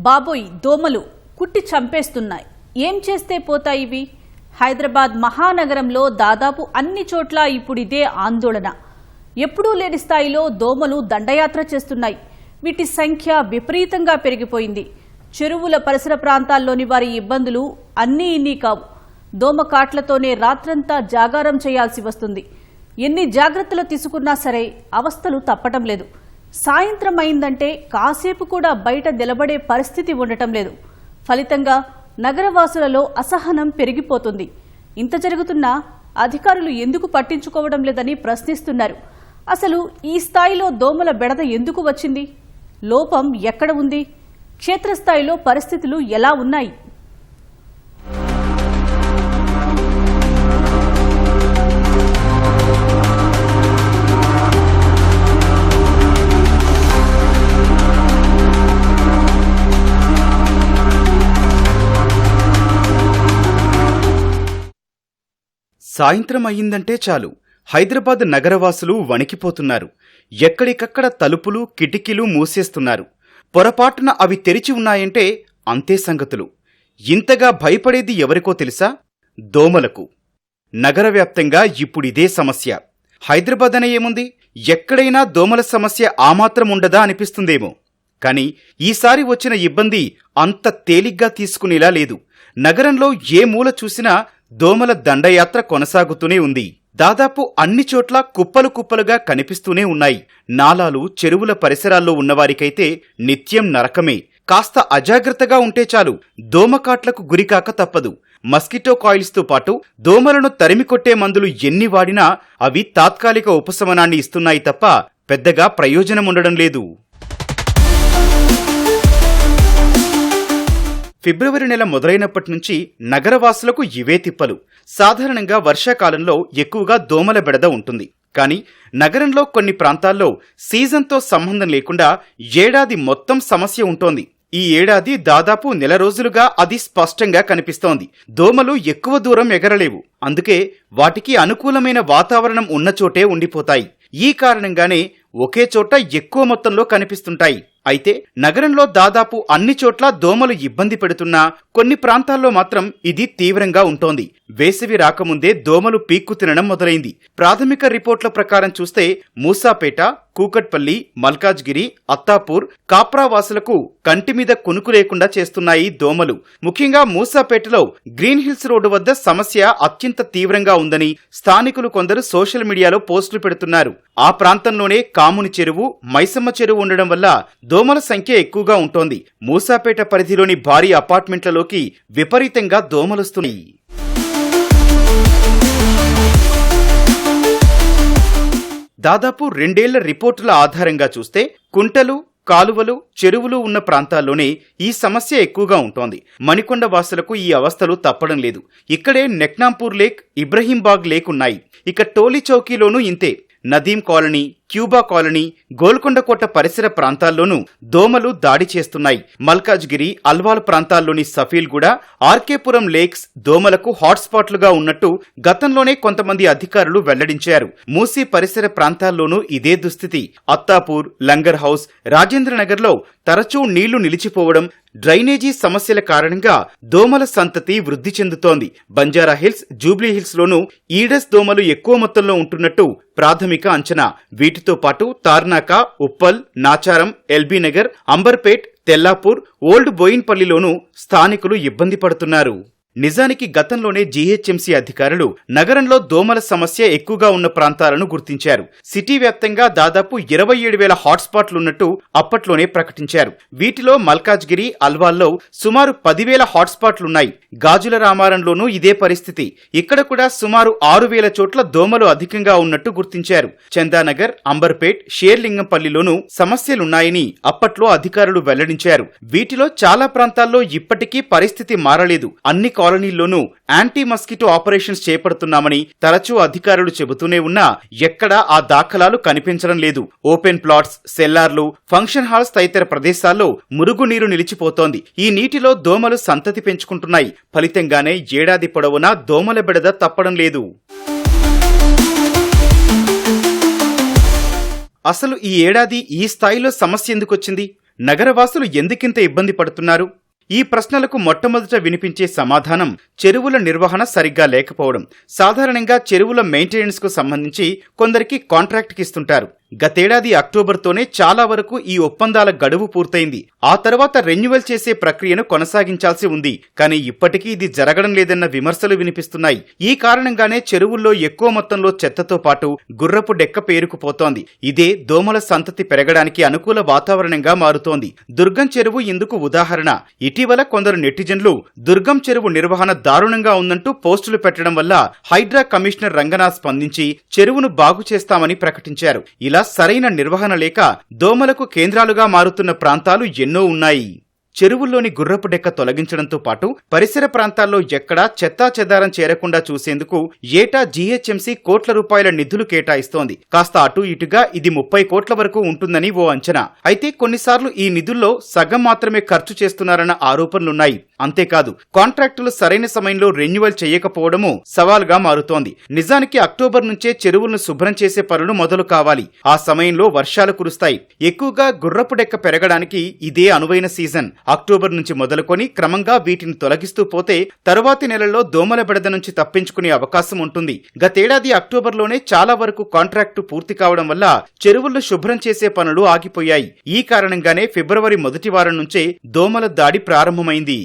బాబోయ్ దోమలు కుట్టి చంపేస్తున్నాయి. ఏం చేస్తే పోతాయి ఇవి? హైదరాబాద్ మహానగరంలో దాదాపు అన్ని చోట్ల ఇప్పుడు ఇదే ఆందోళన. ఎప్పుడూ లేని స్థాయిలో దోమలు దండయాత్ర చేస్తున్నాయి. వీటి సంఖ్య విపరీతంగా పెరిగిపోయింది. చెరువుల పరిసర ప్రాంతాల్లోని వారి ఇబ్బందులు అన్నీ ఇన్ని కావు. దోమ కాట్లతోనే రాత్రంతా జాగారం చేయాల్సి వస్తుంది. ఎన్ని జాగ్రత్తలు తీసుకున్నా సరే అవస్థలు తప్పటం లేదు. సాయంత్రం అయిందంటే కాసేపు కూడా బయట నిలబడే పరిస్థితి ఉండటం లేదు. ఫలితంగా నగరవాసులలో అసహనం పెరిగిపోతుంది. ఇంత జరుగుతున్నా అధికారులు ఎందుకు పట్టించుకోవడం లేదని ప్రశ్నిస్తున్నారు. అసలు ఈ స్థాయిలో దోమల బెడద ఎందుకు వచ్చింది? లోపం ఎక్కడ ఉంది? క్షేత్రస్థాయిలో పరిస్థితులు ఎలా ఉన్నాయి? సాయంత్రం అయ్యిందంటే చాలు హైదరాబాద్ నగరవాసులు వణికిపోతున్నారు. ఎక్కడికక్కడ తలుపులు కిటికీలు మూసేస్తున్నారు. పొరపాటున అవి తెరిచి ఉన్నాయంటే అంతే సంగతులు. ఇంతగా భయపడేది ఎవరికో తెలుసా? దోమలకు. నగరవ్యాప్తంగా ఇప్పుడిదే సమస్య. హైదరాబాద్ అనే ఏముంది, ఎక్కడైనా దోమల సమస్య ఆమాత్రం ఉండదా అనిపిస్తుందేమో. కాని ఈసారి వచ్చిన ఇబ్బంది అంత తేలిగ్గా తీసుకునేలా లేదు. నగరంలో ఏ మూల చూసినా దోమల దండయాత్ర కొనసాగుతూనే ఉంది. దాదాపు అన్ని చోట్ల కుప్పలు కుప్పలుగా కనిపిస్తూనే ఉన్నాయి. నాలాలు చెరువుల పరిసరాల్లో ఉన్నవారికైతే నిత్యం నరకమే. కాస్త అజాగ్రత్తగా ఉంటే చాలు దోమకాట్లకు గురికాక తప్పదు. మస్కిటో కాయిల్స్తో పాటు దోమలను తరిమికొట్టే మందులు ఎన్ని వాడినా అవి తాత్కాలిక ఉపశమనాన్ని ఇస్తున్నాయి తప్ప పెద్దగా ప్రయోజనముండడం లేదు. ఫిబ్రవరి నెల మొదలైనప్పటి నుంచి నగరవాసులకు ఇవే తిప్పలు. సాధారణంగా వర్షాకాలంలో ఎక్కువగా దోమల బెడద ఉంటుంది. కానీ నగరంలో కొన్ని ప్రాంతాల్లో సీజన్తో సంబంధం లేకుండా ఏడాది మొత్తం సమస్య ఉంటోంది. ఈ ఏడాది దాదాపు నెల రోజులుగా అది స్పష్టంగా కనిపిస్తోంది. దోమలు ఎక్కువ దూరం ఎగరలేవు. అందుకే వాటికి అనుకూలమైన వాతావరణం ఉన్న చోటే ఉండిపోతాయి. ఈ కారణంగానే ఒకే చోట ఎక్కువ మొత్తంలో కనిపిస్తుంటాయి. అయితే నగరంలో దాదాపు అన్ని చోట్ల దోమలు ఇబ్బంది పెడుతున్నా కొన్ని ప్రాంతాల్లో మాత్రం ఇది తీవ్రంగా ఉంటోంది. వేసవి రాకముందే దోమలు పీక్కు తినడం మొదలైంది. ప్రాథమిక రిపోర్ట్ల ప్రకారం చూస్తే మూసాపేట, కూకట్పల్లి, మల్కాజ్గిరి, అత్తాపూర్, కాప్రావాసులకు కంటి మీద కునుకు లేకుండా చేస్తున్నాయి దోమలు. ముఖ్యంగా మూసాపేటలో గ్రీన్ హిల్స్ రోడ్డు వద్ద సమస్య అత్యంత తీవ్రంగా ఉందని స్థానికులు కొందరు సోషల్ మీడియాలో పోస్టులు పెడుతున్నారు. ఆ ప్రాంతంలోనే కాముని చెరువు, మైసమ్మ చెరువు ఉండడం వల్ల దోమల సంఖ్య ఎక్కువగా ఉంటోంది. మూసాపేట పరిధిలోని భారీ అపార్ట్మెంట్లలోకి విపరీతంగా దోమలొస్తున్నాయి. దాదాపు 2 ఏళ్ల రిపోర్టుల ఆధారంగా చూస్తే కుంటలు, కాలువలు, చెరువులు ఉన్న ప్రాంతాల్లోనే ఈ సమస్య ఎక్కువగా ఉంటోంది. మణికొండ వాసులకు ఈ అవస్థలు తప్పడం లేదు. ఇక్కడే నెక్నాంపూర్ లేక్, ఇబ్రహీంబాగ్ లేక్ ఉన్నాయి. ఇక టోలీ చౌకీలోనూ ఇంతే. నదీం కాలనీ, క్యూబా కాలనీ, గోల్కొండకోట పరిసర ప్రాంతాల్లోనూ దోమలు దాడి చేస్తున్నాయి. మల్కాజ్గిరి, అల్వాల్ ప్రాంతాల్లోని సఫీల్గూడ, ఆర్కేపురం లేక్స్ దోమలకు హాట్స్పాట్లుగా ఉన్నట్టు గతంలోనే కొంతమంది అధికారులు వెల్లడించారు. మూసీ పరిసర ప్రాంతాల్లోనూ ఇదే దుస్థితి. అత్తాపూర్, లంగర్ హౌస్, రాజేంద్రనగర్లో తరచూ నీళ్లు నిలిచిపోవడం, డ్రైనేజీ సమస్యల కారణంగా దోమల సంతతి వృద్ధి చెందుతోంది. బంజారాహిల్స్, జూబ్లీహిల్స్ లోనూ ఈడస్ దోమలు ఎక్కువ మొత్తంలో ఉంటున్నట్టు ప్రాథమిక అంచనా. వీటితో పాటు తార్నాక, ఉప్పల్, నాచారం, ఎల్బీ నగర్, అంబర్పేట్, తెల్లాపూర్, ఓల్డ్ బోయిన్పల్లిలోనూ స్థానికులు ఇబ్బంది పడుతున్నారు. నిజానికి గతంలోనే జీహెచ్ఎంసీ అధికారులు నగరంలో దోమల సమస్య ఎక్కువగా ఉన్న ప్రాంతాలను గుర్తించారు. సిటీ వ్యాప్తంగా దాదాపు 27,000 హాట్స్పాట్లున్నట్టు అప్పట్లోనే ప్రకటించారు. వీటిలో మల్కాజ్గిరి, అల్వాల్లో సుమారు 10,000 హాట్స్పాట్లున్నాయి. గాజుల రామారంలోనూ ఇదే పరిస్థితి. ఇక్కడ కూడా సుమారు 6,000 చోట్ల దోమలు అధికంగా ఉన్నట్టు గుర్తించారు. చందానగర్, అంబర్పేట్, షేర్లింగంపల్లిలోనూ సమస్యలున్నాయని అప్పట్లో అధికారులు వెల్లడించారు. వీటిలో చాలా ప్రాంతాల్లో ఇప్పటికీ పరిస్థితి మారలేదు. అన్ని కాలనీల్లోనూ యాంటీ మస్కిటో ఆపరేషన్స్ చేపడుతున్నామని తరచూ అధికారులు చెబుతూనే ఉన్నా ఎక్కడా ఆ దాఖలాలు కనిపించడం లేదు. ఓపెన్ ప్లాట్స్, సెల్లార్లు, ఫంక్షన్ హాల్స్ తదితర ప్రదేశాల్లో మురుగునీరు నిలిచిపోతోంది. ఈ నీటిలో దోమలు సంతతి పెంచుకుంటున్నాయి. ఫలితంగానే ఏడాది పొడవునా దోమల బెడద తప్పడం లేదు. అసలు ఈ ఏడాది ఈ స్థాయిలో సమస్య ఎందుకొచ్చింది? నగరవాసులు ఎందుకింత ఇబ్బంది పడుతున్నారు? ఈ ప్రశ్నలకు మొట్టమొదట వినిపించే సమాధానం చెరువుల నిర్వహణ సరిగ్గా లేకపోవడం. సాధారణంగా చెరువుల మెయింటెనెన్స్ కు సంబంధించి కొందరికి కాంట్రాక్ట్ ఇస్తుంటారు. గతేడాది అక్టోబర్తోనే చాలా వరకు ఈ ఒప్పందాల గడువు పూర్తయింది. ఆ తర్వాత రెన్యువల్ చేసే ప్రక్రియను కొనసాగించాల్సి ఉంది. కానీ ఇప్పటికీ ఇది జరగడం లేదన్న విమర్శలు వినిపిస్తున్నాయి. ఈ కారణంగానే చెరువుల్లో ఎక్కువ మొత్తంలో చెత్తతో పాటు గుర్రపు డెక్క పేరుకుపోతోంది. ఇదే దోమల సంతతి పెరగడానికి అనుకూల వాతావరణంగా మారుతోంది. దుర్గం చెరువు ఇందుకు ఉదాహరణ. ఇటీవల కొందరు నెటిజన్లు దుర్గం చెరువు నిర్వహణ దారుణంగా ఉందంటూ పోస్టులు పెట్టడం వల్ల హైడ్రా కమిషనర్ రంగనాథ్ స్పందించి చెరువును బాగు చేస్తామని ప్రకటించారు. ఇలా సరైన నిర్వహణ లేక దోమలకు కేంద్రాలుగా మారుతున్న ప్రాంతాలు ఎన్నో ఉన్నాయి. చెరువుల్లోని గుర్రపు డెక్క తొలగించడంతో పాటు పరిసర ప్రాంతాల్లో ఎక్కడా చెత్తా చెదారం చేరకుండా చూసేందుకు ఏటా జీహెచ్ఎంసీ కోట్ల రూపాయల నిధులు కేటాయిస్తోంది. కాస్త అటు ఇటుగా ఇది 30 కోట్ల వరకు ఉంటుందని ఓ అంచనా. అయితే కొన్నిసార్లు ఈ నిధుల్లో సగం మాత్రమే ఖర్చు చేస్తున్నారన్న ఆరోపణలున్నాయి. అంతేకాదు కాంట్రాక్టులు సరైన సమయంలో రెన్యువల్ చేయకపోవడమూ సవాల్గా మారుతోంది. నిజానికి అక్టోబర్ నుంచే చెరువులను శుభ్రం చేసే పనులు మొదలు కావాలి. ఆ సమయంలో వర్షాలు కురుస్తాయి. ఎక్కువగా గుర్రపు డెక్క పెరగడానికి ఇదే అనువైన సీజన్. అక్టోబర్ నుంచి మొదలుకొని క్రమంగా వీటిని తొలగిస్తూ పోతే తరువాతి నెలల్లో దోమల బెడద నుంచి తప్పించుకునే అవకాశం ఉంటుంది. గతేడాది అక్టోబర్లోనే చాలా వరకు కాంట్రాక్టు పూర్తి కావడం వల్ల చెరువులను శుభ్రం చేసే పనులు ఆగిపోయాయి. ఈ కారణంగానే ఫిబ్రవరి మొదటి వారం నుంచే దోమల దాడి ప్రారంభమైంది.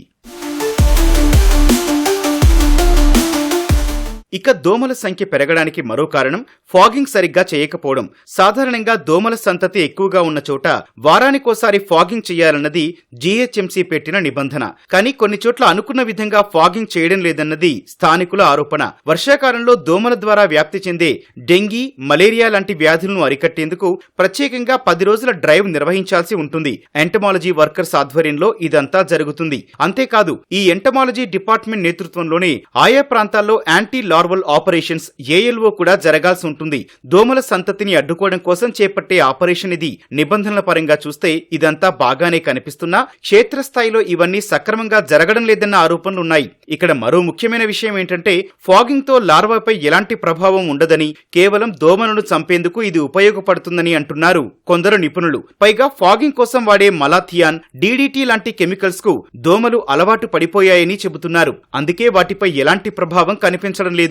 ఇక దోమల సంఖ్య పెరగడానికి మరో కారణం ఫాగింగ్ సరిగ్గా చేయకపోవడం. సాధారణంగా దోమల సంతతి ఎక్కువగా ఉన్న చోట వారానికోసారి ఫాగింగ్ చేయాలన్నది జీహెచ్ఎంసీ పెట్టిన నిబంధన. కానీ కొన్ని చోట్ల అనుకున్న విధంగా ఫాగింగ్ చేయడం లేదన్నది స్థానికుల ఆరోపణ. వర్షాకాలంలో దోమల ద్వారా వ్యాప్తి చెందే డెంగీ, మలేరియా లాంటి వ్యాధులను అరికట్టేందుకు ప్రత్యేకంగా 10 రోజుల డ్రైవ్ నిర్వహించాల్సి ఉంటుంది. ఎంటమాలజీ వర్కర్స్ ఆధ్వర్యంలో ఇదంతా జరుగుతుంది. అంతేకాదు ఈ ఎంటమాలజీ డిపార్ట్మెంట్ నేతృత్వంలోనే ఆయా ప్రాంతాల్లో యాంటీ లార్వల్ ఆపరేషన్స్ ఏఎల్ఓ కూడా జరగాల్సి ఉంటుంది. దోమల సంతతిని అడ్డుకోవడం కోసం చేపట్టే ఆపరేషన్ ఇది. నిబంధనల పరంగా చూస్తే ఇదంతా బాగానే కనిపిస్తున్నా క్షేత్రస్థాయిలో ఇవన్నీ సక్రమంగా జరగడం లేదన్న ఆరోపణలున్నాయి. ఇక్కడ మరో ముఖ్యమైన విషయం ఏంటంటే ఫాగింగ్ తో లార్వాపై ఎలాంటి ప్రభావం ఉండదని, కేవలం దోమలను చంపేందుకు ఇది ఉపయోగపడుతుందని అంటున్నారు కొందరు నిపుణులు. పైగా ఫాగింగ్ కోసం వాడే మలాథియాన్, డీడీటీ లాంటి కెమికల్స్ కు దోమలు అలవాటు పడిపోయాయని చెబుతున్నారు. అందుకే వాటిపై ఎలాంటి ప్రభావం కనిపించడం లేదు.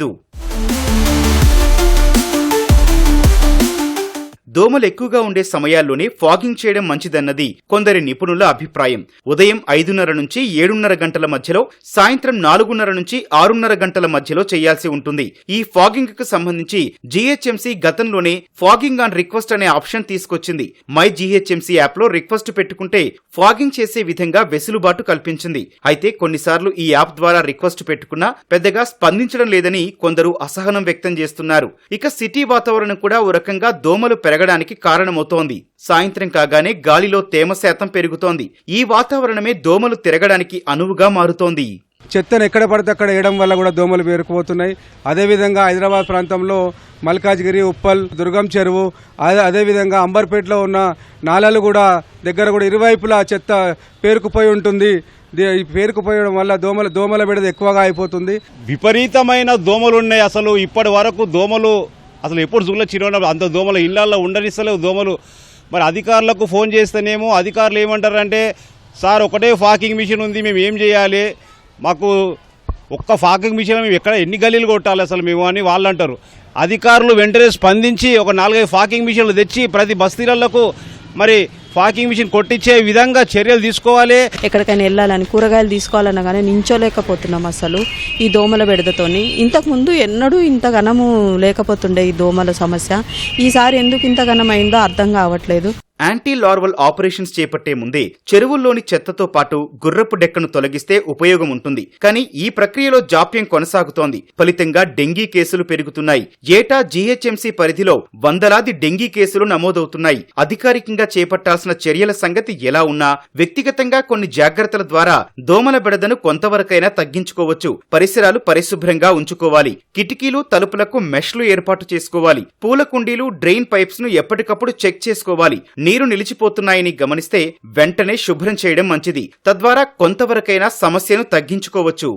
దోమలు ఎక్కువగా ఉండే సమయాల్లోనే ఫాగింగ్ చేయడం మంచిదన్నది కొందరి నిపుణుల అభిప్రాయం. ఉదయం 5:30 నుంచి 7:30 గంటల మధ్యలో, సాయంత్రం 4:30 నుంచి 6:30 గంటల మధ్యలో చేయాల్సి ఉంటుంది. ఈ ఫాగింగ్ కు సంబంధించి జీహెచ్ఎంసీ గతంలోనే ఫాగింగ్ ఆన్ రిక్వెస్ట్ అనే ఆప్షన్ తీసుకొచ్చింది. మై జీహెచ్ఎంసీ యాప్ లో రిక్వెస్ట్ పెట్టుకుంటే ఫాగింగ్ చేసే విధంగా వెసులుబాటు కల్పించింది. అయితే కొన్నిసార్లు ఈ యాప్ ద్వారా రిక్వెస్ట్ పెట్టుకున్నా పెద్దగా స్పందించడం లేదని కొందరు అసహనం వ్యక్తం చేస్తున్నారు. ఇక సిటీ వాతావరణం కూడా ఓ రకంగా దోమలు పెరగడానికి కారణమవుతోంది. సాయంత్రం కాగానే గాలిలో తేమ శాతం పెరుగుతోంది. ఈ వాతావరణమే దోమలు తిరగడానికి అనువుగా మారుతోంది. చెత్తను ఎక్కడ పడితే అక్కడ వేయడం వల్ల కూడా దోమలు పేరుకుపోతున్నాయి. అదేవిధంగా హైదరాబాద్ ప్రాంతంలో మల్కాజ్గిరి, ఉప్పల్, దుర్గం చెరువు, అదేవిధంగా అంబర్పేటలో ఉన్న నాలాలు కూడా దగ్గర కూడా ఇరువైపులా చెత్త పేరుకుపోయి ఉంటుంది. పేరుకుపోయడం వల్ల దోమల బెడద ఎక్కువగా అయిపోతుంది. విపరీతమైన దోమలు ఉన్నాయి. అసలు ఇప్పటి వరకు దోమలు అసలు ఎప్పుడు జూలో చిరువడం అంత దోమలు ఇళ్లలో ఉండనిస్తలేవు దోమలు. మరి అధికారులకు ఫోన్ చేస్తేనేమో అధికారులు ఏమంటారంటే, సార్ ఒకటే ఫాకింగ్ మిషన్ ఉంది, మేము ఏం చేయాలి, మాకు ఒక్క ఫాకింగ్ మిషన్ మేము ఎక్కడ ఎన్ని గల్లీలు కొట్టాలి అసలు మేము అని వాళ్ళు అంటారు. అధికారులు వెంటనే స్పందించి ఒక 4-5 ఫాకింగ్ మిషన్లు తెచ్చి ప్రతి బస్తీలకు మరి ఫాకింగ్ మిషన్ కొట్టించే విధంగా చర్యలు తీసుకోవాలి. ఎక్కడికైనా వెళ్ళాలని, కూరగాయలు తీసుకోవాలన్నా కానీ నించోలేకపోతున్నాం అసలు ఈ దోమల బెడదతోని. ఇంతకుముందు ఎన్నడూ ఇంత ఘనము లేకపోతుండే ఈ దోమల సమస్య. ఈసారి ఎందుకు ఇంత ఘనమైందో అర్థం కావట్లేదు. యాంటీ లార్వల్ ఆపరేషన్స్ చేపట్టే ముందే చెరువుల్లోని చెత్తతో పాటు గుర్రపు డెక్కను తొలగిస్తే ఉపయోగం ఉంటుంది. కానీ ఈ ప్రక్రియలో జాప్యం కొనసాగుతోంది. ఫలితంగా డెంగీ కేసులు పెరుగుతున్నాయి. ఏటా జీహెచ్ఎంసీ పరిధిలో వందలాది డెంగీ కేసులు నమోదవుతున్నాయి. అధికారికంగా చేపట్టాల్సిన చర్యల సంగతి ఎలా ఉన్నా వ్యక్తిగతంగా కొన్ని జాగ్రత్తల ద్వారా దోమల బెడదను కొంతవరకైనా తగ్గించుకోవచ్చు. పరిసరాలు పరిశుభ్రంగా ఉంచుకోవాలి. కిటికీలు, తలుపులకు మెష్లు ఏర్పాటు చేసుకోవాలి. పూల కుండీలు, డ్రైన్ పైప్స్ ను ఎప్పటికప్పుడు చెక్ చేసుకోవాలి. నీరు నిలిచిపోతున్నాయని గమనిస్తే వెంటనే శుభ్రం చేయడం మంచిది. తద్వారా కొంతవరకైనా సమస్యను తగ్గించుకోవచ్చు.